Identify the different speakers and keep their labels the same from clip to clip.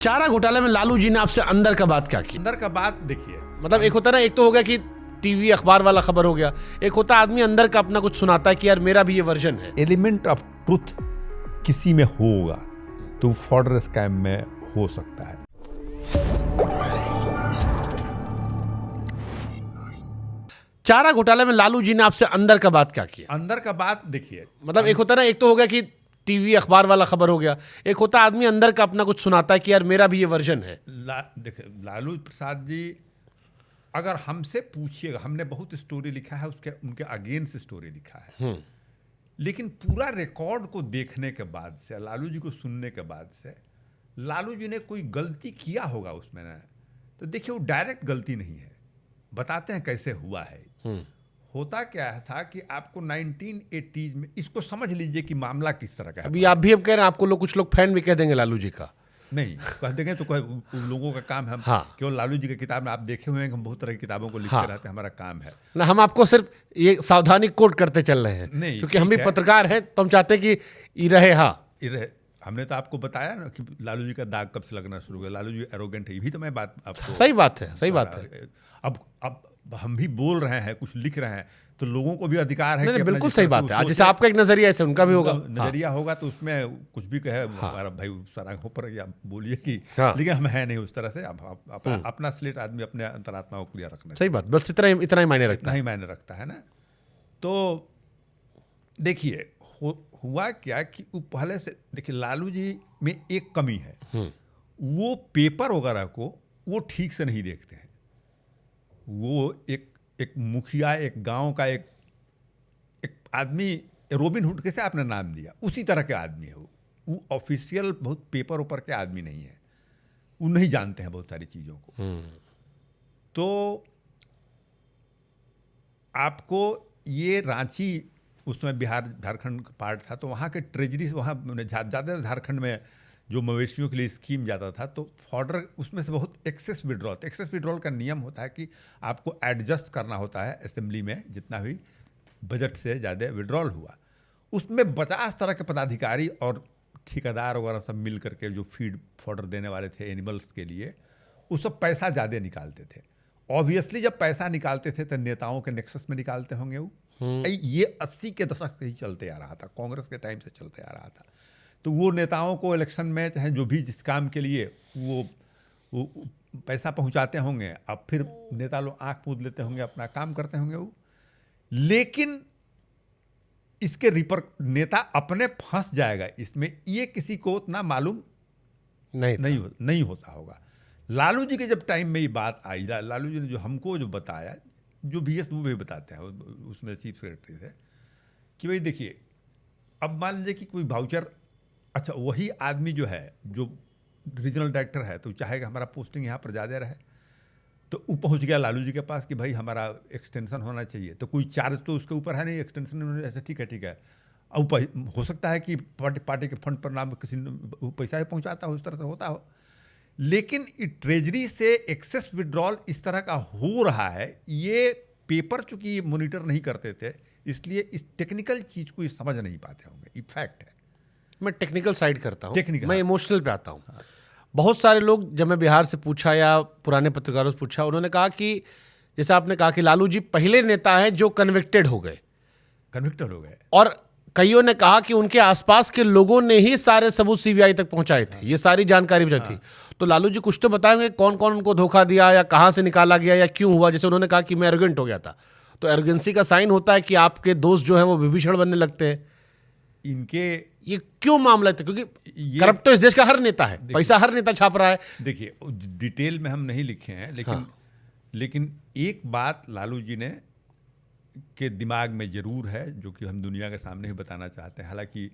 Speaker 1: चारा घोटाले में लालू जी ने आपसे अंदर का बात क्या की?
Speaker 2: अंदर का बात देखिए,
Speaker 1: मतलब एक होता है ना, एक तो हो गया कि टीवी अखबार वाला खबर हो गया, एक होता है आदमी अंदर का अपना कुछ सुनाता है कि यार मेरा भी ये वर्जन है।
Speaker 2: एलिमेंट ऑफ ट्रुथ किसी में होगा तो फॉर्डर स्कैम में हो सकता है।
Speaker 1: चारा घोटाले में लालू जी ने आपसे अंदर का बात क्या किया?
Speaker 2: अंदर का बात देखिए,
Speaker 1: मतलब एक होता है ना, एक तो हो गया कि टीवी अखबार वाला खबर हो गया, एक होता है आदमी अंदर का अपना कुछ सुनाता है कि यार मेरा भी ये वर्जन है।
Speaker 2: देखिए लालू प्रसाद जी अगर हमसे पूछिएगा, हमने बहुत स्टोरी लिखा है, उसके उनके अगेंस्ट स्टोरी लिखा है, लेकिन पूरा रिकॉर्ड को देखने के बाद से, लालू जी को सुनने के बाद से, लालू जी ने कोई गलती किया होगा उसमें ना, तो देखिए वो डायरेक्ट गलती नहीं है, बताते हैं कैसे हुआ है। होता क्या था कि आपको 1980s में इसको समझ लीजिए कि मामला किस तरह का है।
Speaker 1: अभी आप भी अब कह रहे हैं, आपको लोग कुछ लोग फैन भी कह देंगे लालू जी का।
Speaker 2: नहीं कह देंगे तो उन लोगों का काम है।
Speaker 1: हाँ।
Speaker 2: केवल लालू जी की किताब में आप देखे हुए हैं, हम बहुत तरह की किताबों को लिखते रहते हैं, हमारा काम है
Speaker 1: ना, हम आपको सिर्फ ये सावधानी कोट करते चल रहे हैं,
Speaker 2: नहीं,
Speaker 1: क्योंकि हम भी
Speaker 2: ठीक है।
Speaker 1: पत्रकार हैं, तो हम चाहते हैं कि ये रहे। हाँ,
Speaker 2: हमने तो आपको बताया ना कि लालू जी का दाग कब से लगना शुरू हुआ। लालू जी एरोगेंट है, ये भी तो मैं बात आपको
Speaker 1: सही बात है, सही बात है।
Speaker 2: अब हम भी बोल रहे हैं, कुछ लिख रहे हैं, तो लोगों को भी अधिकार है
Speaker 1: नहीं,
Speaker 2: कि
Speaker 1: नहीं,
Speaker 2: अपना
Speaker 1: बिल्कुल
Speaker 2: जिस
Speaker 1: सही
Speaker 2: तरह से
Speaker 1: बात है।
Speaker 2: वो
Speaker 1: आज जैसे
Speaker 2: सोचे,
Speaker 1: आपका एक नजरिया है, ऐसे उनका भी होगा।
Speaker 2: नजरिया होगा तो उसमें कुछ भी कहे हमारा भाई सराखों पर या बोलिए कि,
Speaker 1: हाँ।
Speaker 2: लेकिन हम है नहीं उस तरह से। अपना स्लेट आदमी अपने अंतरात्मा को क्लियर रखना
Speaker 1: सही बात, बस इतना ही मायने रखता
Speaker 2: इतना
Speaker 1: है।
Speaker 2: ही मायने रखता है ना। तो देखिए हुआ क्या कि वो पहले से, देखिए लालू जी में एक कमी है, वो पेपर वगैरह को वो ठीक से नहीं देखते हैं। वो एक मुखिया, एक गांव का एक आदमी, रॉबिन हुड कैसे आपने नाम दिया, उसी तरह के आदमी है वो ऑफिशियल बहुत पेपर ऊपर के आदमी नहीं है, वो नहीं जानते हैं बहुत सारी चीज़ों को। तो आपको ये रांची, उसमें बिहार झारखंड का पार्ट था, तो वहाँ के ट्रेजरी से वहाँ ज़्यादा झारखंड में जो मवेशियों के लिए स्कीम जाता था, तो फॉर्डर उसमें से बहुत एक्सेस विड्रॉल का नियम होता है कि आपको एडजस्ट करना होता है असेंबली में, जितना भी बजट से ज़्यादा विड्रॉल हुआ, उसमें 50 तरह के पदाधिकारी और ठेकेदार वगैरह सब मिल करके जो फीड फॉर्डर देने वाले थे एनिमल्स के लिए, वो सब पैसा ज़्यादा निकालते थे। ऑब्वियसली जब पैसा निकालते थे तो नेताओं के नेक्सस में निकालते होंगे वो। ये 80 के दशक से ही चलते आ रहा था, कांग्रेस के टाइम से चलते आ रहा था। तो वो नेताओं को इलेक्शन में चाहे जो भी जिस काम के लिए वो पैसा पहुंचाते होंगे, अब फिर नेता लोग आंख मूंद लेते होंगे, अपना काम करते होंगे वो। लेकिन इसके नेता अपने फंस जाएगा इसमें, ये किसी को उतना मालूम नहीं होता होगा। लालू जी के जब टाइम में ये बात आई, लालू जी ने जो हमको जो बताया, जो BS वो भी बताते हैं, उसमें चीफ सेक्रेटरी थे, कि भाई देखिए अब मान लीजिए कि कोई वाउचर, अच्छा वही आदमी जो है, जो रीजनल डायरेक्टर है, तो चाहेगा हमारा पोस्टिंग यहाँ पर ज़्यादा रहे, तो वो पहुँच गया लालू जी के पास कि भाई हमारा एक्सटेंशन होना चाहिए, तो कोई चार्ज तो उसके ऊपर है नहीं, एक्सटेंशन ऐसा ठीक है। अब हो सकता है कि पार्टी के फंड पर नाम किसी पैसा ही पहुँचाता हो, उस तरह से होता हो। लेकिन ट्रेजरी से एक्सेस विड्रॉल इस तरह का हो रहा है, ये पेपर चूंकि मॉनिटर नहीं करते थे, इसलिए इस टेक्निकल चीज को ये समझ नहीं पाते होंगे। ये फैक्ट है।
Speaker 1: मैं टेक्निकल साइड करता हूँ,
Speaker 2: टेक्निकल,
Speaker 1: मैं इमोशनल पे आता हूँ। बहुत सारे लोग, जब मैं बिहार से पूछा या पुराने पत्रकारों से पूछा, उन्होंने कहा कि जैसा आपने कहा कि लालू जी पहले नेता हैं जो कन्विक्टेड हो गए, और कईयों ने कहा कि उनके आसपास के लोगों ने ही सारे सबूत CBI तक पहुंचाए थे, ये सारी जानकारी भी थी। तो लालू जी कुछ तो बताएंगे कौन कौन उनको धोखा दिया, या कहाँ से निकाला गया, या क्यों हुआ। जैसे उन्होंने कहा कि मैं एरोगेंट हो गया था, तो एरोगेंसी का साइन होता है कि आपके दोस्त जो हैं वो विभीषण बनने लगते हैं।
Speaker 2: इनके
Speaker 1: ये क्यों मामला था? क्योंकि करप्ट तो इस देश का हर नेता है, पैसा हर नेता छाप रहा है।
Speaker 2: देखिए डिटेल में हम नहीं लिखे हैं, लेकिन एक बात लालू जी ने के दिमाग में जरूर है, जो कि हम दुनिया के सामने ही बताना चाहते हैं। हालांकि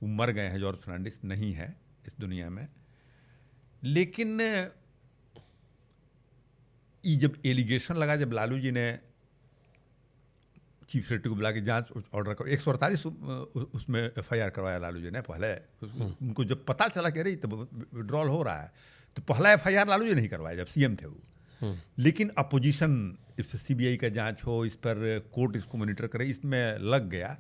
Speaker 2: वो मर गए हैं, जॉर्ज फर्नांडिस नहीं है इस दुनिया में, लेकिन ये जब एलिगेशन लगा, जब लालू जी ने चीफ सेक्रेटरी को बुला के जांच ऑर्डर कर 148 उसमें FIR करवाया लालू जी ने पहले। उनको जब पता चला कि अरे तब विड्रॉल हो रहा है, तो पहला FIR लालू जी नहीं करवाया जब CM थे वो। लेकिन अपोजिशन, इस पर CBI का जांच हो, इस पर कोर्ट इसको मॉनिटर करे, इसमें लग गया।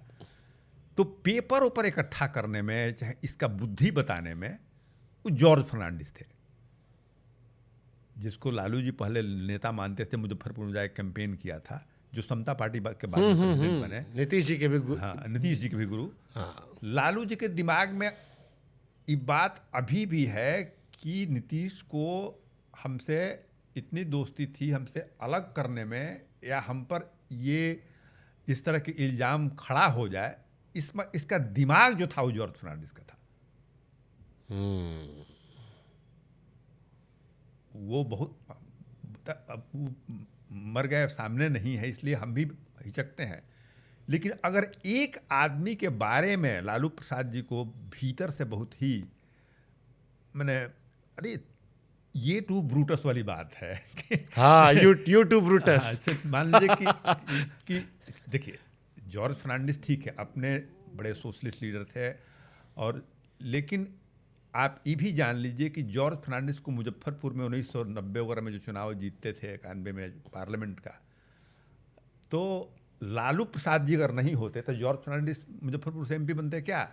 Speaker 2: तो पेपर ऊपर इकट्ठा करने में, चाहे इसका बुद्धि बताने में, वो जॉर्ज फर्नांडिस थे। जिसको लालू जी पहले नेता मानते थे, मुजफ्फरपुर में जाकर कैंपेन किया था, जो समता पार्टी के बाद में प्रेसिडेंट बने,
Speaker 1: नीतीश जी के भी
Speaker 2: हाँ नीतीश जी के भी गुरु,
Speaker 1: हाँ
Speaker 2: लालू जी के दिमाग में ये बात अभी भी है कि नीतीश को हमसे इतनी दोस्ती थी, हमसे अलग करने में या हम पर ये इस तरह के इल्ज़ाम खड़ा हो जाए, इसमें इसका दिमाग जो था वो जॉर्ज फर्नांडिस का था। वो बहुत अब वो मर गए, सामने नहीं है, इसलिए हम भी हिचकते हैं। लेकिन अगर एक आदमी के बारे में लालू प्रसाद जी को भीतर से बहुत ही मैंने, अरे ये टू ब्रूटस वाली बात है
Speaker 1: हाँ, यू टू ब्रूटस।
Speaker 2: मान लीजिए कि देखिए जॉर्ज फर्नांडिस ठीक है, अपने बड़े सोशलिस्ट लीडर थे, और लेकिन आप ये भी जान लीजिए कि जॉर्ज फर्नांडिस को मुजफ्फरपुर में 1990 वगैरह में जो चुनाव जीतते थे 91 में पार्लियामेंट का, तो लालू प्रसाद जी अगर नहीं होते तो जॉर्ज फर्नांडिस मुजफ्फरपुर से एमपी बनते क्या?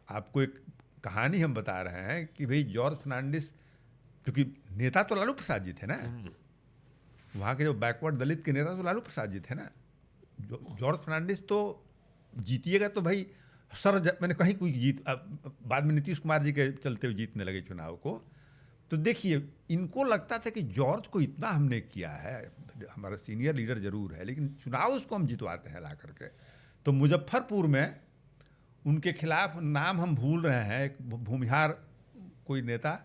Speaker 2: आपको एक कहानी हम बता रहे हैं कि भाई जॉर्ज फर्नांडिस, क्योंकि नेता तो लालू प्रसाद जी थे ना, वहाँ के जो बैकवर्ड दलित के नेता तो लालू प्रसाद जी थे ना। जॉर्ज फर्नांडिस तो जीतिएगा तो भाई मैंने कहीं कोई बाद में नीतीश कुमार जी के चलते हुए जीतने लगे चुनाव को। तो देखिए इनको लगता था कि जॉर्ज को इतना हमने किया है, हमारा सीनियर लीडर जरूर है, लेकिन चुनाव उसको हम जितवाते हैं ला करके। तो मुजफ्फरपुर में उनके खिलाफ, नाम हम भूल रहे हैं, एक भूमिहार कोई नेता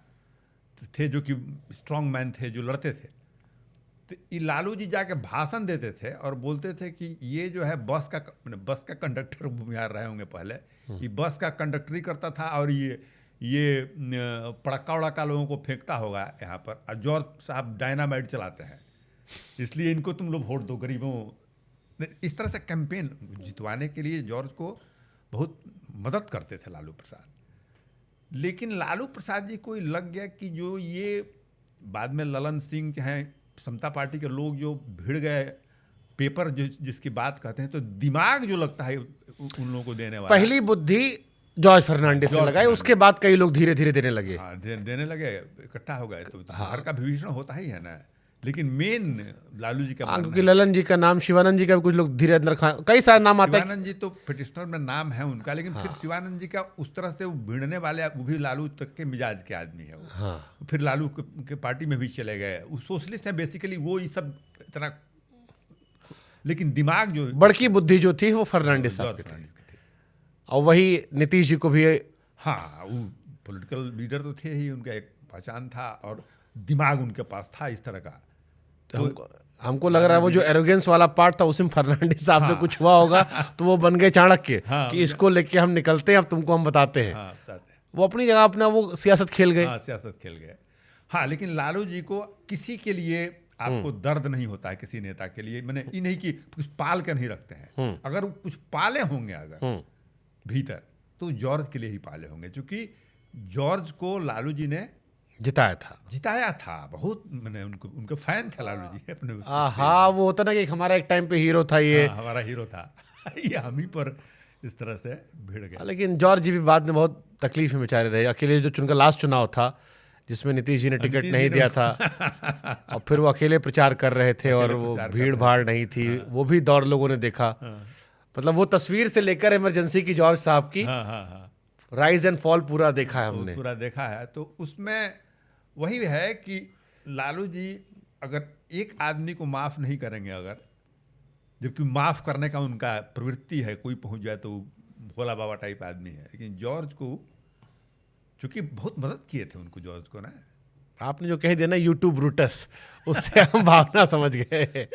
Speaker 2: थे जो कि स्ट्रॉन्ग मैन थे, जो लड़ते थे, तो ये लालू जी जाके भाषण देते थे और बोलते थे कि ये जो है बस का कंडक्टर, भूमिहार रहे होंगे पहले, ये बस का कंडक्टरी करता था और ये पड़क्का उड़क्का लोगों को फेंकता होगा यहाँ पर, और जॉर्ज साहब डायनामाइट चलाते हैं, इसलिए इनको तुम लोग वोट दो गरीबों। इस तरह से कैंपेन जितवाने के लिए जॉर्ज को बहुत मदद करते थे लालू प्रसाद। लेकिन लालू प्रसाद जी को लग गया कि जो ये बाद में ललन सिंह चाहे समता पार्टी के लोग जो भिड़ गए, पेपर जिसकी बात कहते हैं, तो दिमाग जो लगता है उन लोगों को देने वाला,
Speaker 1: पहली बुद्धि जॉर्ज फर्नांडिस से लगाई, उसके बाद कई लोग धीरे धीरे देने लगे।
Speaker 2: हाँ, देने लगे, इकट्ठा हो गए। तो हर का विभीषण होता ही है ना, लेकिन मेन लालू जी का,
Speaker 1: क्योंकि ललन जी का नाम, शिवानंद जी का भी कुछ लोग धीरे अंदर, कई सारे नाम आते हैं।
Speaker 2: शिवानंद जी तो पिटिशनर में नाम है उनका, लेकिन फिर शिवानंद जी का उस तरह से वो भिड़ने वाले, वो भी लालू तक के मिजाज के आदमी है वो।
Speaker 1: हाँ।
Speaker 2: फिर लालू के पार्टी में भी चले गए, वो सोशलिस्ट है बेसिकली, वो ये सब इतना, लेकिन दिमाग जो
Speaker 1: बड़की बुद्धि जो थी वो फर्नांडिस साहब की थी, और वही नीतीश जी को भी।
Speaker 2: हाँ, वो पॉलिटिकल लीडर तो थे ही, उनका एक पहचान था और दिमाग उनके पास था इस तरह का।
Speaker 1: तो हमको लग रहा है वो जो एरोगेंस वाला पार्ट था उसमें फर्नांडिस साहब से कुछ हुआ होगा, तो वो बन गए चाणक्य कि इसको लेके हम निकलते हैं, अब तुमको हम बताते हैं। वो अपनी जगह अपना वो सियासत खेल गए।
Speaker 2: सियासत खेल गए। हाँ, लेकिन लालू जी को किसी के लिए आपको दर्द नहीं होता है, किसी नेता के लिए, मैंने ये नहीं कि कुछ पाल के नहीं रखते हैं, अगर कुछ पाले होंगे अगर भीतर, तो जॉर्ज के लिए ही पाले होंगे, क्योंकि जॉर्ज को लालू जी ने जिताया था बहुत, मैंने उनके फैन थे लालू जी अपने।
Speaker 1: हाँ, वो होता ना कि हमारा एक टाइम पे हीरो था ये।
Speaker 2: हाँ, हमारा हीरो था ये हम ही पर इस तरह से भिड़ गए।
Speaker 1: लेकिन जॉर्ज जी भी बाद में बहुत तकलीफ में बेचारे रहे। अकेले जो उनका लास्ट चुनाव था जिसमें नीतीश जी ने टिकट नहीं दिया था और फिर वो अकेले प्रचार कर रहे थे और वो भीड़ भाड़ नहीं थी, वो भी दौर लोगों ने देखा। मतलब वो तस्वीर से लेकर इमरजेंसी की जॉर्ज साहब की राइज एंड फॉल पूरा देखा है हमने,
Speaker 2: पूरा देखा है। तो उसमें वही है कि लालू जी अगर एक आदमी को माफ नहीं करेंगे, अगर जबकि माफ करने का उनका प्रवृत्ति है, कोई पहुंच जाए तो भोला बाबा टाइप आदमी है, लेकिन जॉर्ज को चूंकि बहुत मदद किए थे उनको, जॉर्ज को ना,
Speaker 1: आपने जो कह दिया ना यूट्यूब ब्रूटस, उससे हम भावना समझ गए।